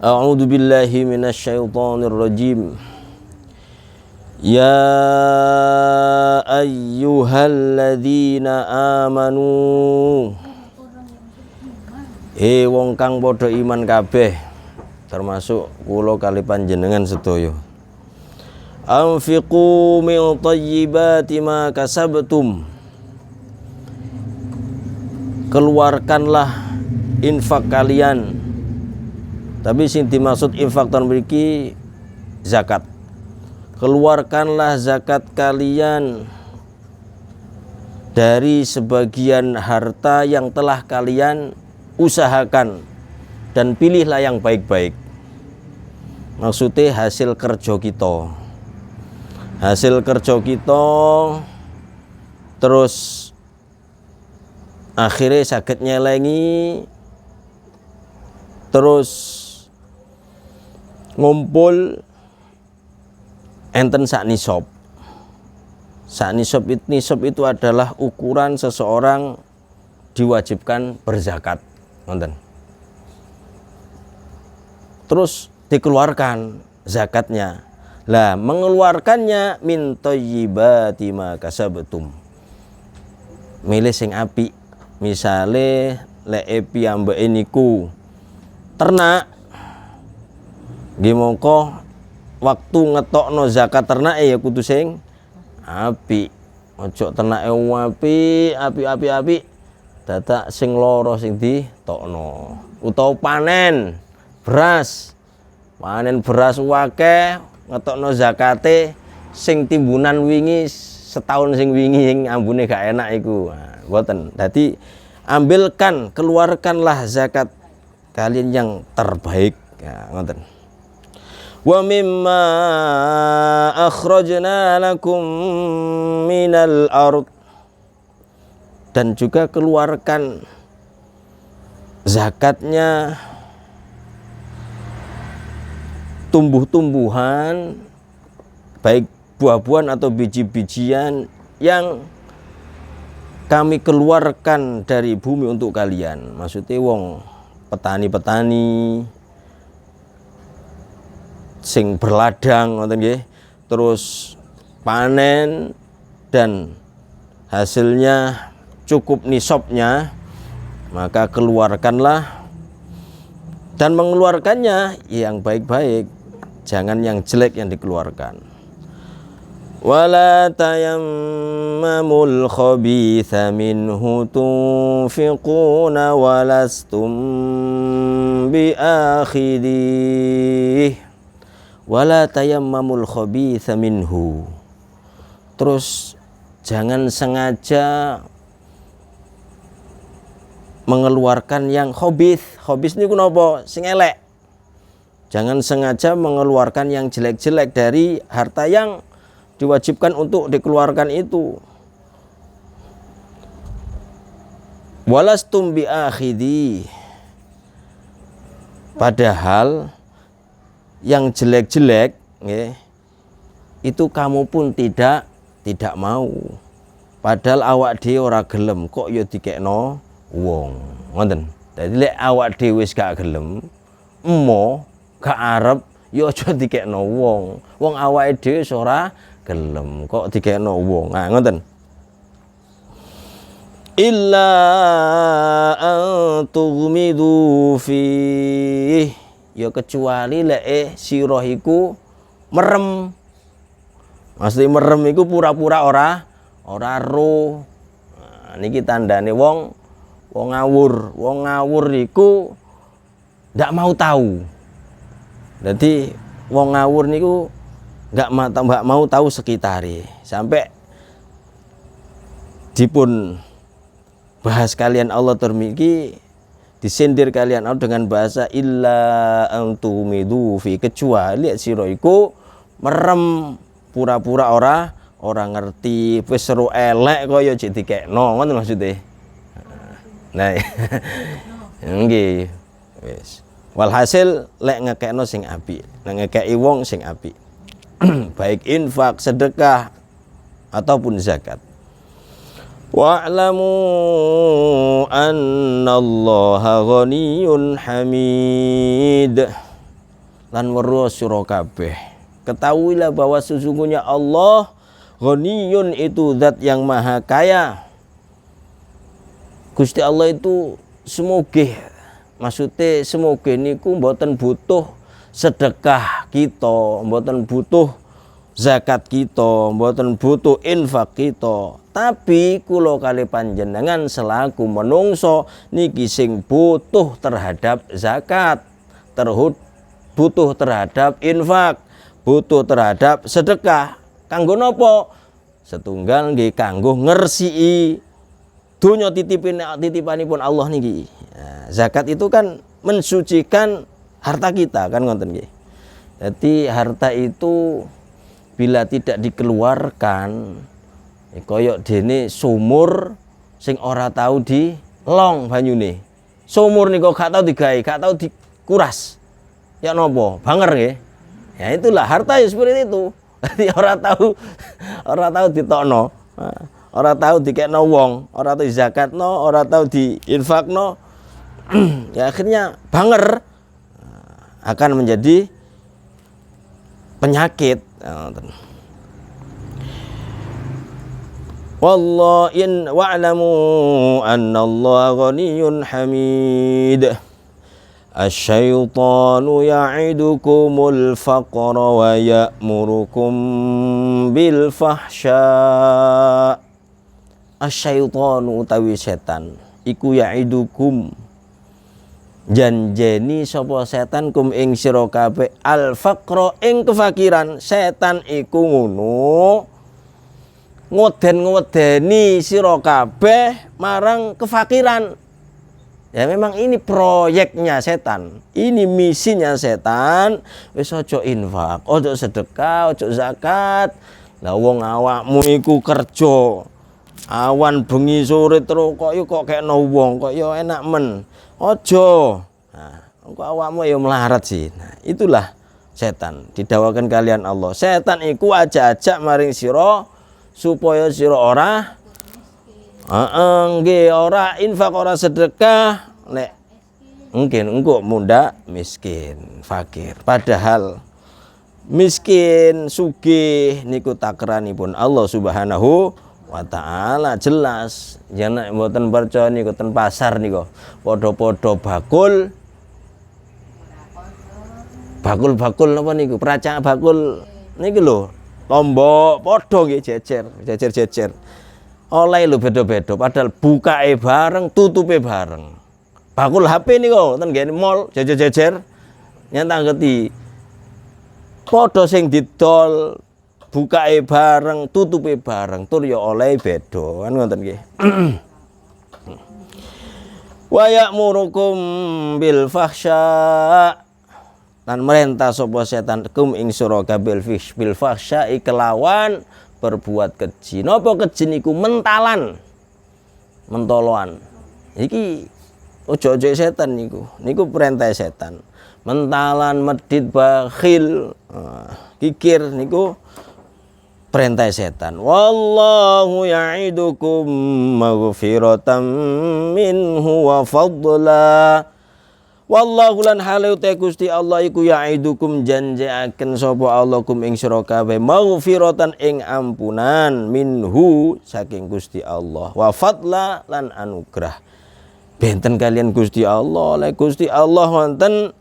A'udzu billahi minasyaitonir rajim. Ya ayyuhalladzina amanu. Wong kang padha iman kabeh, termasuk kula kali panjenengan sedaya. Anfiqu min thayyibati ma kasabtum. Keluarkanlah infak kalian. Tapi sing dimaksud infak tahun mriki zakat. Keluarkanlah zakat kalian dari sebagian harta yang telah kalian usahakan, dan pilihlah yang baik-baik. Maksudnya hasil kerja kita. Hasil kerja kita terus akhirnya saged nyelengi, terus ngumpul enten sak nisab. Sak nisab itu adalah ukuran seseorang diwajibkan berzakat, nonton. Terus dikeluarkan zakatnya. Lah, mengeluarkannya min thayyibati ma kasabtum. Milih sing apik. Misale lek piyambake niku ternak, nggih mongko waktu ngetokno zakat ternak ya kudu sing apik. Ojo ternake apik, dadak sing lara sing ditokno. Utawa panen beras akeh, ngetokno zakate sing timbunan wingi setahun sing wingi sing ambune gak enak iku. Nah, mboten. Dadi keluarkanlah zakat kalian yang terbaik. Ya, ngoten. Wa mimma akhrajna lakum minal ard. Dan juga keluarkan zakatnya tumbuh-tumbuhan, baik buah-buahan atau biji-bijian yang kami keluarkan dari bumi untuk kalian. Maksudnya wong petani-petani sing berladang, ngoten nggih, terus panen dan hasilnya cukup nisabnya, maka keluarkanlah, dan mengeluarkannya yang baik-baik, jangan yang jelek yang dikeluarkan. Wala tayammamul khabitha minhu tunfiquna walastum biakhidih. Wala tayammamul khabitha minhu. Terus jangan sengaja mengeluarkan yang khabith. Khabith niku napa? Sing elek. Jangan sengaja mengeluarkan yang jelek-jelek dari harta yang diwajibkan untuk dikeluarkan itu. Walastum biakhidhi. Padahal yang jelek-jelek itu kamu pun tidak mau. Padahal awak dhewe ora gelem, kok ya dikekno wong. Ngoten. Dadi lek awak dhewe wis gak gelem, gak arep, ya aja dikekno wong. Wong awake dhewe ora gelem, kok dikekno wong. Nah, ngoten. Illa antughmidu fi, ya kecuali lek sira iku merem. Maksudnya merem iku pura-pura ora ro. Nah, niki tandane wong ngawur. Wong ngawur iku ndak mau tahu. Jadi wong ngawur niku nggak mau tahu sekitare. Sampai dipun bahas kalian Allah termiki, disindir kalian Allah dengan bahasa illa antumidu fi, kecuali sira iku merem, pura-pura ora ngerti, wis seru elek kaya jek dikekno, ngoten maksude. Nah, nggih. Wis. Walhasil lek ngekekno sing apik, nek ngekeki wong sing apik. Baik infak, sedekah ataupun zakat. Wa'lamu annallaha ghaniyyun hamid. lan weruh sira kabeh. Ketahuilah bahwa sesungguhnya Allah Ghaniyun itu zat yang maha kaya. Gusti Allah itu semoga, maksudnya semoga niku mboten butuh sedekah kita, mboten butuh zakat kita, mboten butuh infak kita. Tapi kula kali panjenengan selaku menungso niki sing butuh terhadap zakat, butuh terhadap infak, butuh terhadap sedekah. Kanggo napa? Setunggal nggih kanggo ngersiki dunya titipanipun Allah niki. Nah, zakat itu kan mensucikan harta kita kan ngoten nggih. Jadi harta itu bila tidak dikeluarkan koyok dene sumur sing ora tahu di long banyune. Sumur niku gak tahu digawe, gak tahu dikuras. Ya nopo? Banger nggih. Ya itulah harta ya seperti itu. Jadi ora tahu ditokno. Ora tahu dikekno wong, ora tahu zakatno, ora tahu diinfakno. Ya akhirnya banger akan menjadi penyakit. Wallahi wa'lamu annallaha ghaniyyun hamid. Asyaitanu ya'idukumul faqra wa ya'murukum bil fahsya. Asyaitanu utawi setan iku ya'idukum janjeni sapa setan kum ing sira kabeh al faqra ing kefakiran. Setan iku ngono ngoden-ngwedeni sira kabeh marang kefakiran. Ya memang ini proyeknya setan, ini misinya setan. Wis aja infak, aja sedekah, aja zakat. Lah wong awakmu iku kerja awan bengi sore terus kok kekno wong kok ya enak men. Aja. Nah, engko awakmu ya melarat sih. Nah, itulah setan. Didawakan kalian Allah. Setan iku ajak-ajak maring sira supaya sira ora nggih ora infak ora sedekah nek mungkin engko munda miskin fakir. Padahal miskin sugih niku takranipun Allah Subhanahu wa taala jelas. Yen mboten percaya niku ten pasar niku padha-padha bakul napa niku peracak bakul niki lho lombok padha nggih jejer oleh lho beda-beda padahal bukae bareng tutupe bareng. Bakul HP niku ten nggih mall jejer nyata ngerti padha sing didol bukae bareng tutupe bareng tur ya oleh beda kan ngoten nggih. Wa ya'murukum bil fahsya lan merintah sapa setan kum ing sira bil fahsya kelawan berbuat keji. Napa keji niku mentoloan. Iki ojo-ojo setan niku. Niku perintah setan. Mentalan, medit, bakhil, kikir niku perintah setan. Wallahu ya'idukum maghfiratan minhu wa fadla. Wallahu lan halu te Gusti Allah iku ya'idukum janjiaken sapa Allah kum ing sira kabeh maghfiratan ing ampunan minhu saking Gusti Allah wa fadla lan anugrah. Benten kalian Gusti Allah, lek Gusti Allah wonten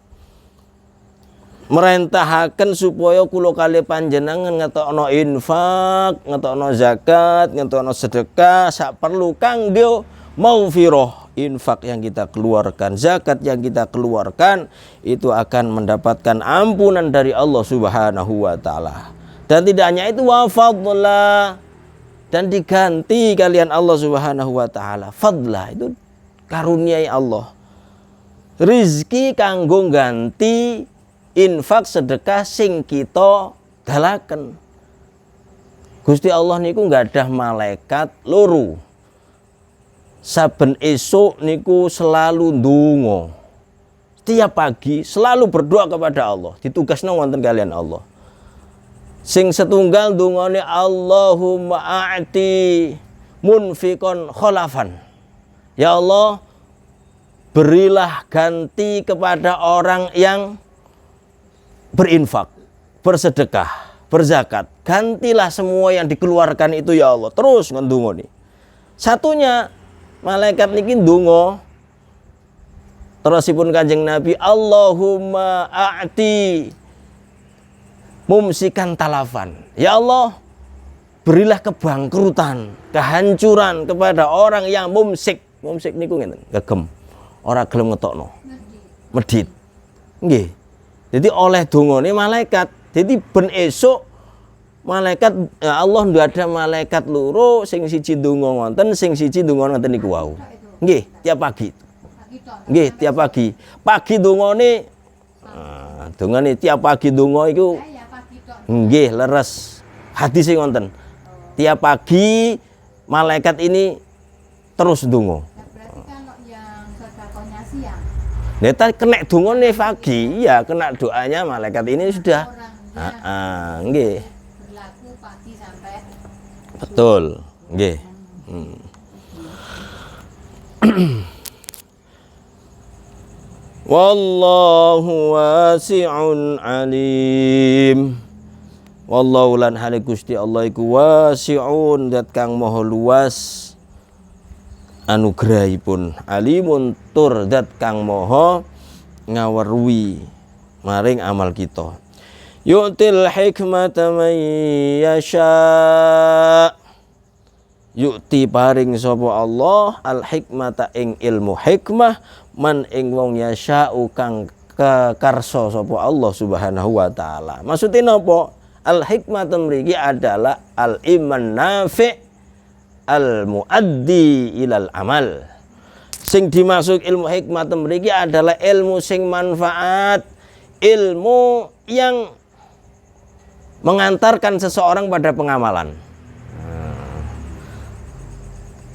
merentahaken supaya kula kali panjenengan ngetokno infak, ngetokno zakat, ngetokno sedekah sak perlu kanggo maghfirah. Infak yang kita keluarkan, zakat yang kita keluarkan itu akan mendapatkan ampunan dari Allah Subhanahu wa taala. Dan tidak hanya itu wa fadla dan diganti kalian Allah Subhanahu wa taala. Fadla itu karunia Allah. Rizki kanggo ganti infak sedekah sing kita dalaken. Gusti Allah niku nggadah malaikat loro. Saben esuk niku selalu ndonga. Tiap pagi selalu berdoa kepada Allah. Ditugasna wonten kalian Allah. Sing setunggal ndongane Allahumma a'ti munfiqon khalafan. Ya Allah, berilah ganti kepada orang yang berinfak, bersedekah, berzakat, gantilah semua yang dikeluarkan itu ya Allah. Terus ngandungo nih. Satunya malaikat niki ndonga terusipun Kanjeng Nabi, Allahumma a'ti mumsikan talafan. Ya Allah, berilah kebangkrutan, kehancuran kepada orang yang mumsik. Mumsik niku ngeten, gegem. Ora gelem ngetokno. Medit. Nggih. Jadi oleh dongane malaikat. Jadi ben esuk malaikat Allah ndak ada malaikat loro, sing siji ndonga wonten, sing siji ndonga wonten niku wau. Nggih, tiap pagi. Nggih, tiap pagi. Pagi dongane dongane tiap pagi donga iku nggih leres. Hadis sing wonten. Tiap pagi malaikat ini terus ndonga. Berarti kalau yang sedekahnya siang. Neta kena dongane pagi, ya kena doanya malaikat ini sudah. Nggih. Berlaku pagi sampai Betul, nggih. Wallahu wasi'un alim. Wallahu lan hale Gusti Allah iku wasi'un, zat kang maha luas anugrahipun, alimun tur zat kang maha ngaweruhi maring amal kita. Yu'til hikmata man yasha. Yu'ti paring sapa Allah al hikmata ing ilmu hikmah man ing wong yasha'u kang kekarsa sapa Allah Subhanahu wa taala. Maksudnya napa? Al hikmah mriki adalah al iman nafi' al muaddi ilal amal. Sing dimaksud ilmu hikmah mriki adalah ilmu sing manfaat, ilmu yang mengantarkan seseorang pada pengamalan.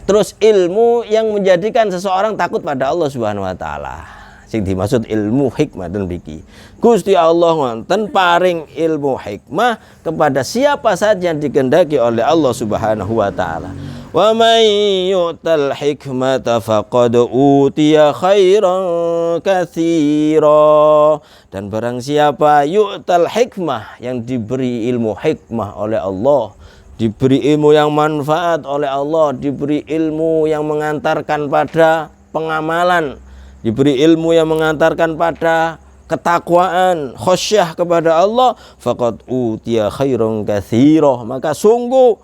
Terus ilmu yang menjadikan seseorang takut pada Allah Subhanahu wa taala. Sing dimaksud ilmu hikmah dan biki. Gusti Allah wonten paring ilmu hikmah kepada siapa saja yang dikehendaki oleh Allah Subhanahu wa taala. Wa may yu'tal hikmata faqad utiya khairan katsira. Dan barang siapa yu'tal hikmah, yang diberi ilmu hikmah oleh Allah, diberi ilmu yang manfaat oleh Allah, diberi ilmu yang mengantarkan pada pengamalan, diberi ilmu yang mengantarkan pada ketakwaan, khasyah kepada Allah, faqad utiya khairan katsira, maka sungguh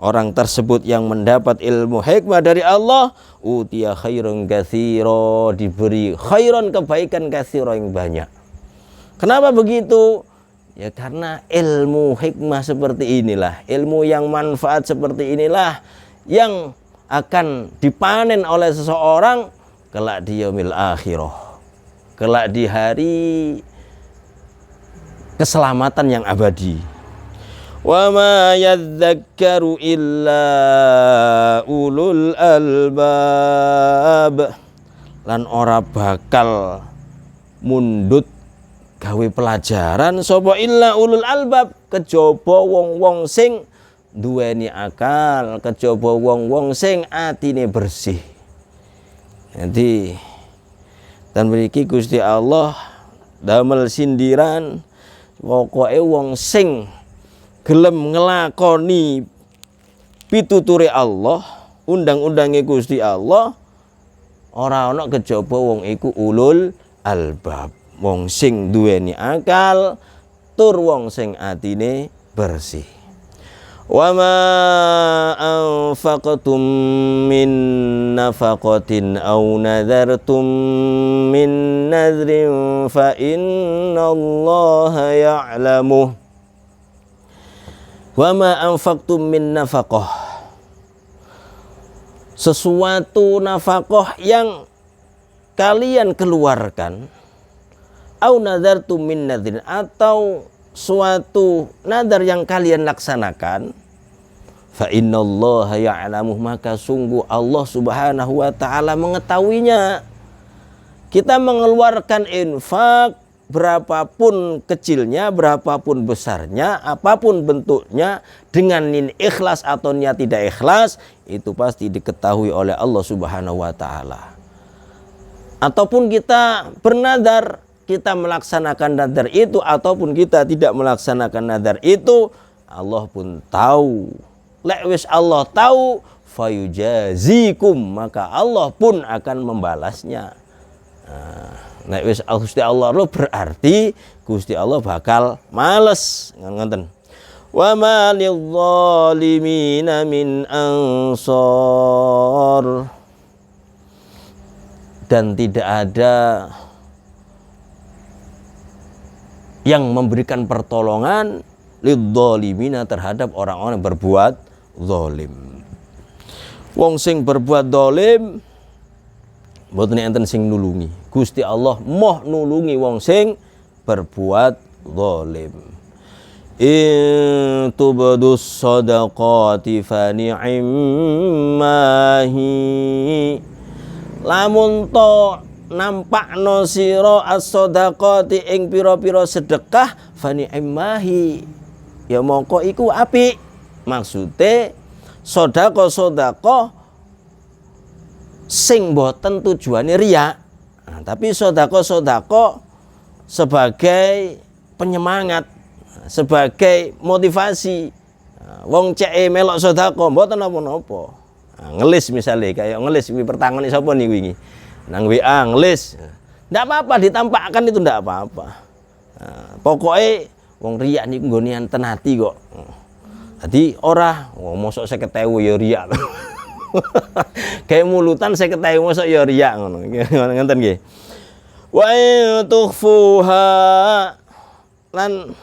orang tersebut yang mendapat ilmu hikmah dari Allah, utiya khairan katsira, diberi khairan, kebaikan, katsira yang banyak. Kenapa begitu? Ya karena ilmu hikmah seperti inilah, ilmu yang manfaat seperti inilah yang akan dipanen oleh seseorang kelak di yaumil akhirah, kelak di hari keselamatan yang abadi. Wa ma yadzakkaru illa ulul albab. Lan ora bakal mundut gawe pelajaran sapa illa ulul albab, kejaba wong-wong sing duweni akal, kejaba wong-wong sing atine bersih. Jadi dan mriki Gusti Allah damel sindiran pokoke wong sing gelem ngelakoni pituture Allah, undang-undange Gusti Allah, ora ana kejaba wong iku ulul albab, wong sing duweni akal tur wong sing atine bersih. Wa ma anfaqtum min nafaqatin aw nadartum min nadrin fa innallaha ya'lamu. Wa ma anfaqtum min nafaqah, sesuatu nafkah yang kalian keluarkan, au nadartum min nadrin, atau suatu nadar yang kalian laksanakan, fa innallaha ya'lamu, maka sungguh Allah Subhanahu wa taala mengetahuinya. Kita mengeluarkan infak berapapun kecilnya, berapapun besarnya, apapun bentuknya, dengan niat ikhlas atau niat tidak ikhlas, itu pasti diketahui oleh Allah Subhanahu wa taala. Ataupun kita bernadar, kita melaksanakan nadar itu ataupun kita tidak melaksanakan nadar itu, Allah pun tahu. Lek wis Allah tahu, fayujazikum, maka Allah pun akan membalasnya. Nek wis Gusti Allah lo berarti Gusti Allah bakal males ngoten. Wa ma lidh-dhalimina min ansar, dan tidak ada yang memberikan pertolongan lidh-dhalimina terhadap orang-orang yang berbuat zalim. Wong sing berbuat zalim mboten enten sing nulungi. Gusti Allah moh nulungi wong sing berbuat zalim. In tubdus shadaqati fa ni'mahi, lamun to nampakno sira as-shadaqati ing pira-pira sedekah fa ni'mahi, ya mongko iku apik. Maksude sedekah sing boten tujuane riya, tapi sedekah sebagai penyemangat, sebagai motivasi. Wong cek melok sedekah mboten napa-napa. Ngelis misalnya, kayak ngelis pertangan sapa nih wingi nang WA ngelis, ndak apa-apa ditampakkan, itu ndak apa-apa. Pokoknya wong riya niku nggone enten ati kok. Jadi ora mosok 50.000 ya riya. Kayak mulutan 50.000 mosok ya riya ngono. Ngenten nggih. Wa tukhfuha, lan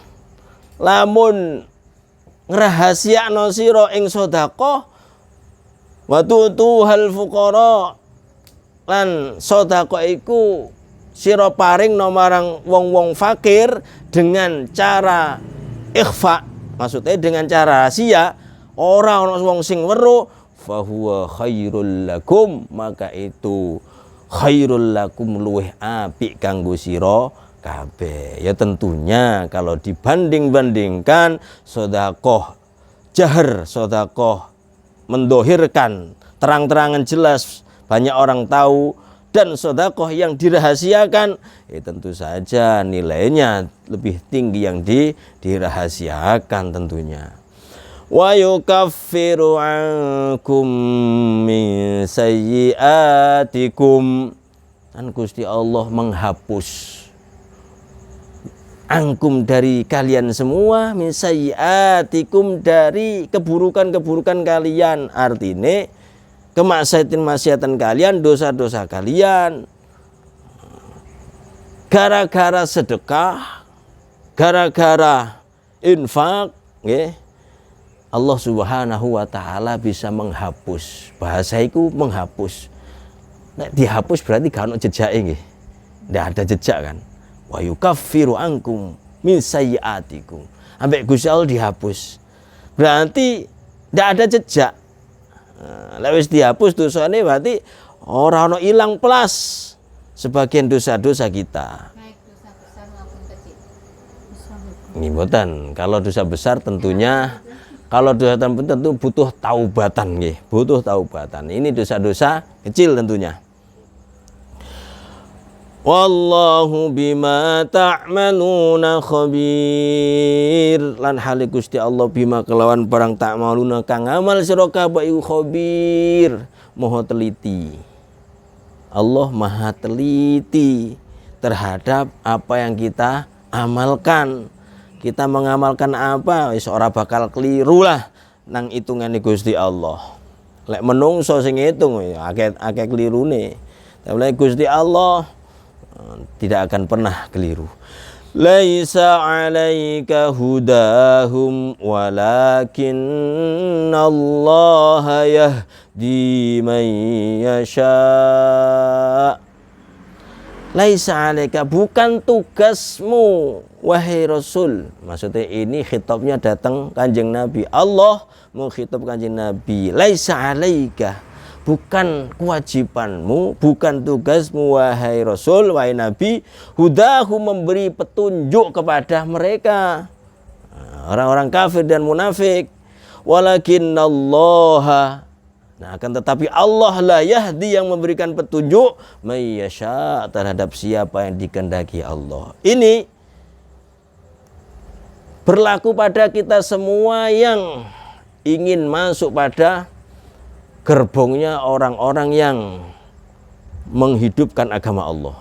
lamun ngrahasiakno sira ing sedekah, wa tutuhal fuqara, lan sedekah iku sira paring marang wong-wong fakir dengan cara ikhfa, maksudnya dengan cara rahasia, ora ana wong sing weruh, fahuwa khairul lakum, maka itu khairul lakum, luweh apik kanggo sira kabeh. Ya tentunya kalau dibanding-bandingkan sedekah jahar, sedekah mendohirkan terang-terangan jelas banyak orang tahu, dan sedekah yang dirahasiakan, tentu saja nilainya lebih tinggi yang dirahasiakan tentunya. Wa yukaffiru ankum min sayyiatikum, dan Gusti Allah menghapus angkum dari kalian semua, min sayyiatikum dari keburukan-keburukan kalian, artine kemaksiatan kalian, dosa-dosa kalian. Gara-gara sedekah, gara-gara infak, Allah Subhanahu wa taala bisa menghapus. Bahasa itu menghapus. Nek dihapus berarti gak ono jejake nggih. Ndak ada jejak kan. Wa yukaffiru ankum min sayyiatikum. Ambek Gusti Allah dihapus. Berarti ndak ada jejak. Lek wis dihapus dosane berarti ora ono ilang plus sebagian dosa-dosa kita. Baik dosa besar maupun kecil. Ini mboten. Kalau dosa besar tentunya, kalau dosa tentu butuh taubatan nggih, butuh taubatan. Ini dosa-dosa kecil tentunya. Wallahu bima ta'maluna khabir, lan hale Gusti Allah bima kelawan barang ta'maluna kang amal sira kabeh iku khabir, maha teliti. Allah maha teliti terhadap apa yang kita amalkan. Kita mengamalkan apa wis ora bakal keliru lah nang hitungane Gusti Allah. Lek menungso sing ngitung ya akeh kelirune. Tapi Gusti Allah tidak akan pernah keliru. Laisa 'alaika hudahum walakinnallaha yahdi man yasha. Laisa 'alaika, bukan tugasmu wahai Rasul. Maksudnya ini khitabnya datang Kanjeng Nabi. Allah mengkhitab Kanjeng Nabi. Laisa 'alaika, bukan kewajibanmu, bukan tugasmu wahai Rasul, wahai Nabi, hudahu, memberi petunjuk kepada mereka, orang-orang kafir dan munafik. Walakinnallaha, Nah, akan tetapi Allah la yahdi yang memberikan petunjuk mayyasha terhadap siapa yang dikehendaki Allah. Ini berlaku pada kita semua yang ingin masuk pada gerbongnya orang-orang yang menghidupkan agama Allah,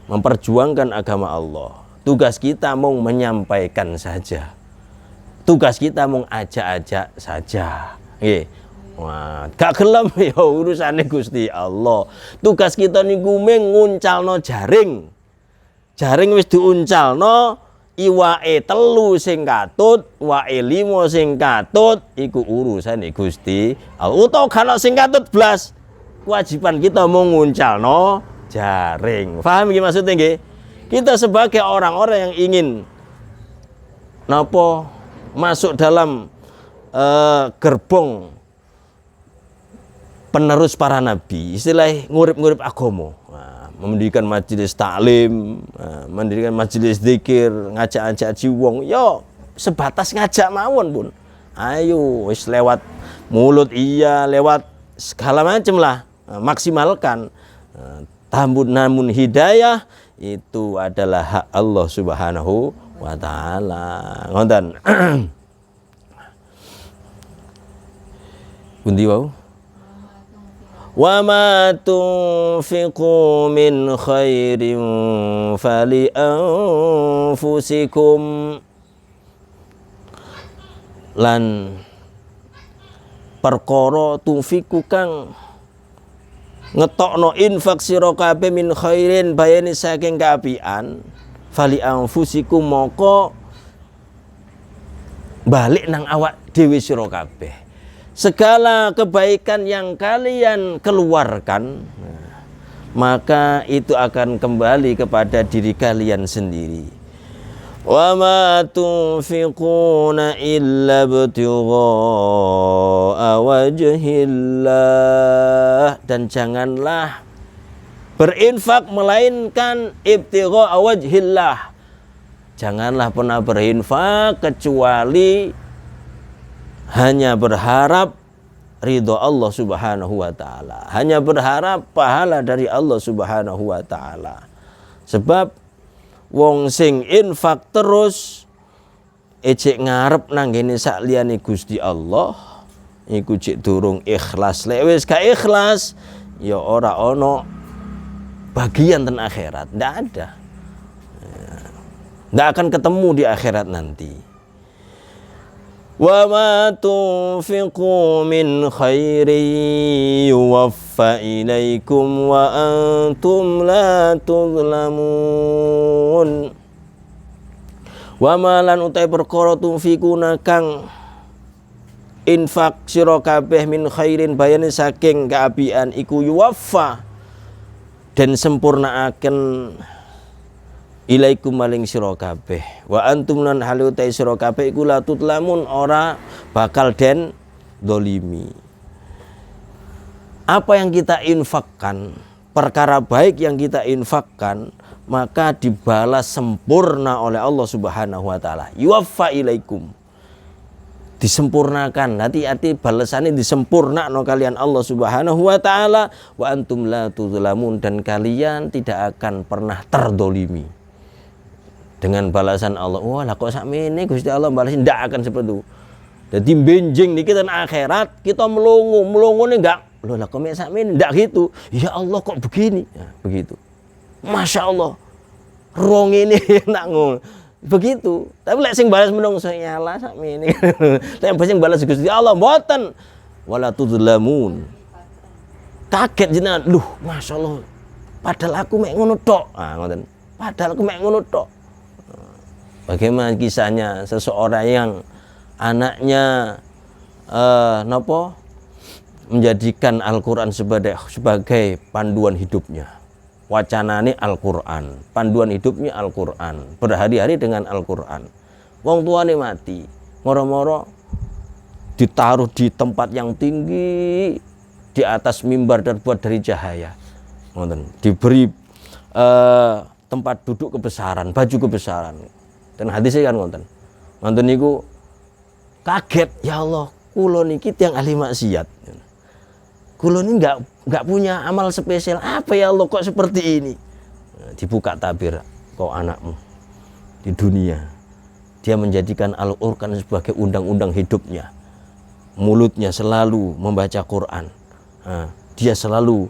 memperjuangkan agama Allah. Tugas kita mau menyampaikan saja. Tugas kita mau ajak-ajak saja. Nggih. Wah, gak gelem ya urusane Gusti Allah. Tugas kita niku mung nguncalno jaring. Jaring wis diuncalno, iwake 3 sing katut, wake 5 sing katut, iku urusane Gusti Allah. Utawa kana sing katut blas. Kewajiban kita mau nguncalno jaring. Paham iki maksudnya nggih? Kita sebagai orang-orang yang ingin napa masuk dalam gerbong penerus para nabi, istilah ngurip-ngurip agama, mendirikan majelis taklim, mendirikan majelis zikir, ngajak-ngajak jiwong, yo sebatas ngajak mawon pun. Ayo wis lewat mulut iya, lewat segala macam lah, maksimalkan. Namun hidayah itu adalah hak Allah Subhanahu wa taala. Ngoten. Pundi wau? Wa ma tunfiqu min khairin fali anfusikum, lan perkara tunfiku kang ngetokno infak sira kabeh min khairin bayane saking kaapian fali anfusikum moko balik nang awak dhewe sira kabeh. Segala kebaikan yang kalian keluarkan, maka itu akan kembali kepada diri kalian sendiri. Wa ma tunfiquna illa ibtigha'a wajhillah, dan janganlah berinfak melainkan ibtigha'a wajhillah. Janganlah pernah berinfak kecuali hanya berharap ridho Allah Subhanahu wa taala, hanya berharap pahala dari Allah Subhanahu wa taala. Sebab wong sing infak terus ejek ngarep nang ngene sak liyane Gusti Allah, iku jek durung ikhlas. Lek wis gak ikhlas ya ora ana bagian ten akhirat, ndak ada. Ndak akan ketemu di akhirat nanti. Wa ma tunfiqu min khairin yuwaffa ilaikum wa antum la tuzlamun. Wa ma lan utai perkara tunfiquna kang infak sira kabeh min khairin bayane saking kaapian iku yuwaffa den sempurnaaken ilaikum maling sira kabeh wa antum lan halu ta sira kabeh iku la tutlamun ora bakal den dolimi. Apa yang kita infakkan, perkara baik yang kita infakkan, maka dibalas sempurna oleh Allah Subhanahu wa taala. Yuwaffa ilaikum, disempurnakan, hati-hati balasannya disempurnakno kalian Allah Subhanahu wa taala, wa antum la tutlamun, dan kalian tidak akan pernah terdolimi dengan balasan Allah. Wah lah kok sakmene Gusti Allah balasin, ndak akan seperti itu. Jadi benjing niki ten akhirat kita melongo-melongone enggak. Loh lah kok mek sakmene ndak gitu. Ya Allah kok begini. Ya, begitu. Masya Allah. Rong ini nak ngono. Begitu. Tapi lek sing balas menungso nyala sakmene. Lek sing balas Gusti Allah mboten. Wala tudzlamun. Kaget jenengan. Loh, Masya Allah. Padahal aku mek ngono tok. Ah ngoten. Padahal aku mek ngono tok. Bagaimana kisahnya seseorang yang anaknya menjadikan Al-Quran sebagai panduan hidupnya. Wacanane Al-Quran, panduan hidupnya Al-Quran, berhari-hari dengan Al-Quran. Wong tuane mati, moro-moro ditaruh di tempat yang tinggi, di atas mimbar terbuat dari cahaya. Diberi tempat duduk kebesaran, baju kebesaran. Dan hadisnya kan ngonten niku kaget, ya Allah kula niki tiyang ahli maksiat. Kulo ini nggak punya amal spesial. Apa ya Allah kok seperti ini? Nah, dibuka tabir, kau anakmu di dunia. Dia menjadikan Al-Qur'an sebagai undang-undang hidupnya. Mulutnya selalu membaca Quran. Nah, dia selalu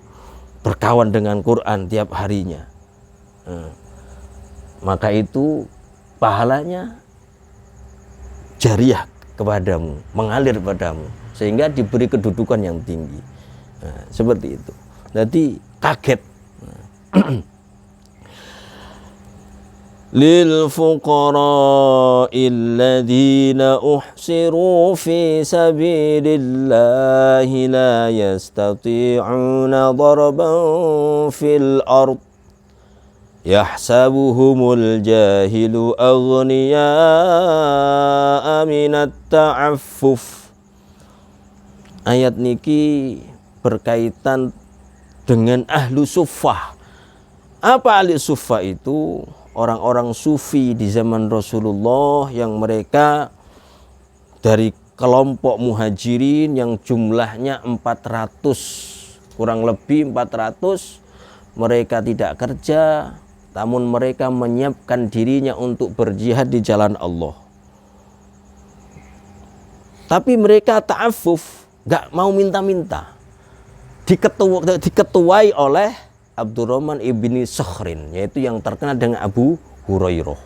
berkawan dengan Quran tiap harinya. Nah, maka itu pahalanya jariah kepadamu, mengalir padamu, sehingga diberi kedudukan yang tinggi. Nah, seperti itu. Jadi kaget. Lil fuqara'il ladzina uhsiru fi sabilillahi la yastati'una darban fil ard yahsabuhumul jahilu aghniya'a minat ta'affuf. Ayat niki berkaitan dengan ahlu suffah. Apa ahli suffah itu? Orang-orang sufi di zaman Rasulullah yang mereka dari kelompok muhajirin yang jumlahnya 400, kurang lebih 400. Mereka tidak kerja, namun mereka menyiapkan dirinya untuk berjihad di jalan Allah. Tapi mereka ta'affuf, gak mau minta-minta. Diketuai oleh Abdurrahman ibni Sakhrin, yaitu yang terkenal dengan Abu Hurairah.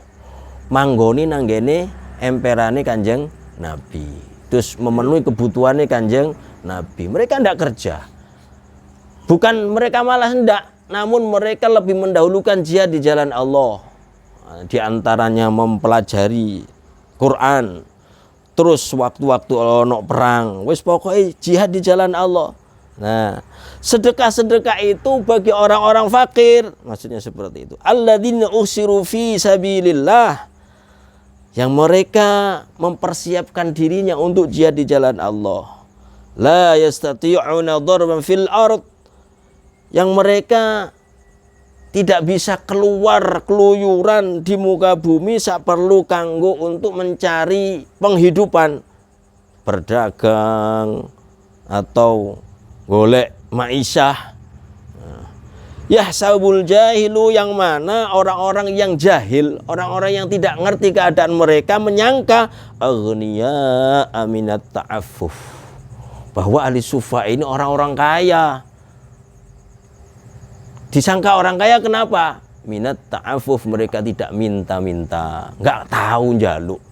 Manggoni nanggene emperane Kanjeng Nabi, terus memenuhi kebutuhannya Kanjeng Nabi. Mereka tidak kerja, bukan mereka malah hendak, namun mereka lebih mendahulukan jihad di jalan Allah. Di antaranya mempelajari Quran, terus waktu-waktu ono perang, wis pokoknya jihad di jalan Allah. Nah, sedekah-sedekah itu bagi orang-orang fakir, maksudnya seperti itu. Alladzina usiru fi sabilillah, yang mereka mempersiapkan dirinya untuk jihad di jalan Allah. La yastati'una darban fil ard, yang mereka tidak bisa keluar keluyuran di muka bumi sak perlu kanggo untuk mencari penghidupan, berdagang atau golek ma'isyah. Yahsabul jahilu, yang mana orang-orang yang jahil, orang-orang yang tidak ngerti keadaan mereka menyangka aghniya aminat ta'affuf, bahwa ahli sufa ini orang-orang kaya. Disangka orang kaya kenapa? Minat ta'affuf, mereka tidak minta-minta, nggak tahu njaluk,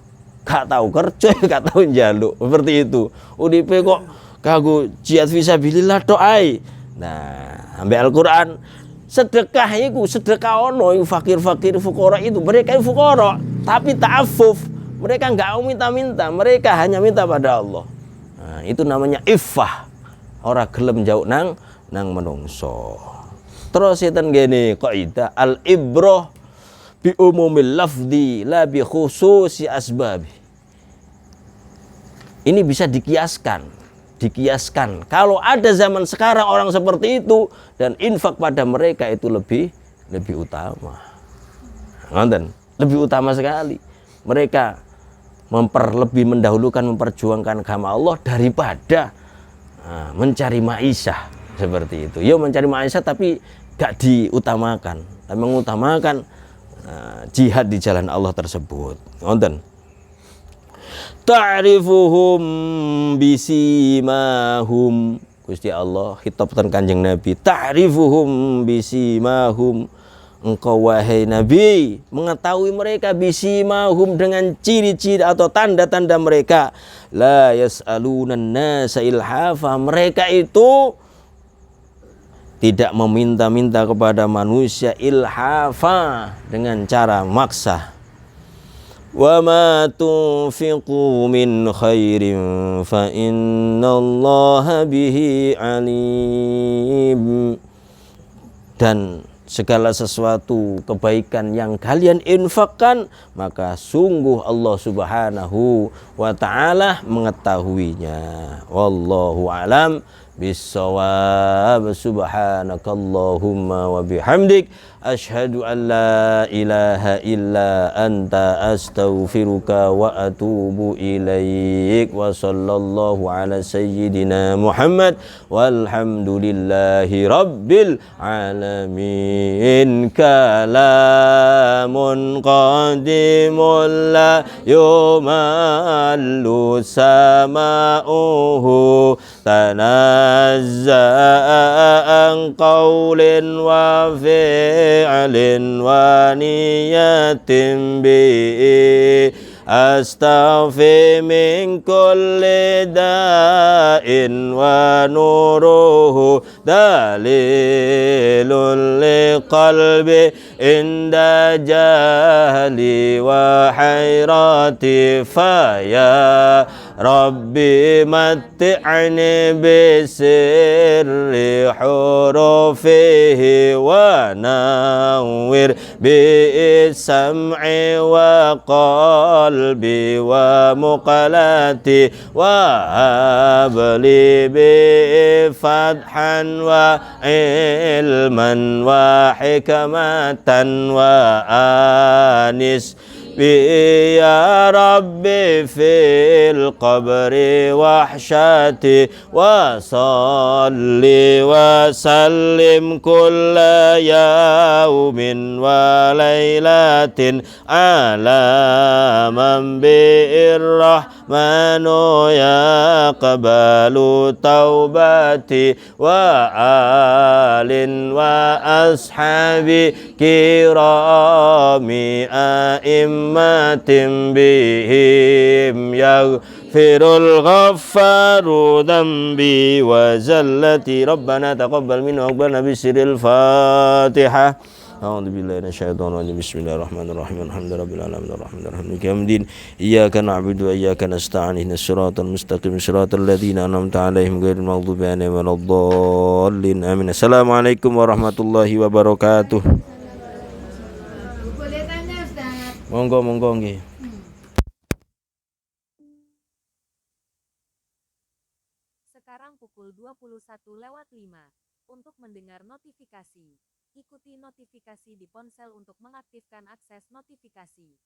nggak tahu kerja, nggak tahu njaluk, seperti itu. Udipe kok kanggo jihad fisabilillah tok ae. Nah, ambil Al-Qur'an, sedekah itu sedekah ono yang fakir-fakir fuqara itu, mereka itu fuqara tapi ta'affuf, mereka enggak mau minta-minta, mereka hanya minta pada Allah. Nah, itu namanya iffah. Ora gelem jauh nang menungso. Terus setan gini kaidah al-ibrah bi umumil lafzi la bi khususi asbab. Ini bisa dikiaskan. Kalau ada zaman sekarang orang seperti itu dan infak pada mereka itu lebih utama. Nonton, lebih utama sekali. Mereka lebih mendahulukan memperjuangkan agama Allah daripada mencari ma'isyah seperti itu. Ya mencari ma'isyah tapi gak diutamakan, tapi mengutamakan jihad di jalan Allah tersebut. Nonton. Ta'rifuhum bisimahum, Gusti Allah khitab ten Kanjeng Nabi, ta'rifuhum bisimahum, engkau wahai Nabi mengetahui mereka bisimahum, dengan ciri-ciri atau tanda-tanda mereka. La yas'alunan nasa ilhafa, mereka itu tidak meminta-minta kepada manusia ilhafa, dengan cara maksa. Wa ma tunfiqu min khairin fa innallaha bihi alim, dan segala sesuatu kebaikan yang kalian infakkan maka sungguh Allah Subhanahu wa taala mengetahuinya. Wallahu alam bissawab. Subhanakallahumma wa bihamdik Asyhadu an la ilaha illa anta astaghfiruka wa atubu ilaik. Wa sallallahu ala sayyidina Muhammad walhamdulillahi rabbil alamin. Kalamun qadimun la yumallu sama'uhu tanazza'a an qawlin wa fi'lin wa niyatin bi astaghfi min kulli da'in wa nuruhu dalilun liqalbi inda jahli wa hayrati faya Rabbi matti'ni bisirri hurufihi wa nawwir bi sam'i wa qalbi wa muqalati wa habli bi fathan wa ilman wa hikmatan wa anis ya Rabbi fil qabri wahsyati wa salli wa sallim kulla yawmin wa laylatin ala man bi'ir rahmanu yaqbalu taubati wa alin wa ashabi kirami a'immatin bihim yaghfirul ghaffaru dhanbi wa zallati. Rabbana taqabbal minna wa aqbalna bisiril Fatihah. A'udzu billahi minasyaitonir rajim. Bismillahirrahmanirrahim. Alhamdulillahirabbil alamin arrahmanir rahim maliki yaumiddin. Iyyaka na'budu wa iyyaka nasta'in. Ihdinas siratal mustaqim siratal ladzina an'amta 'alaihim ghairil maghdubi 'alaihim waladdallin. Amin. Assalamualaikum warahmatullahi wabarakatuh. Boleh tanya Ustaz? Monggo nggih. Sekarang pukul 21:05. Untuk mendengar notifikasi, ikuti notifikasi di ponsel untuk mengaktifkan akses notifikasi.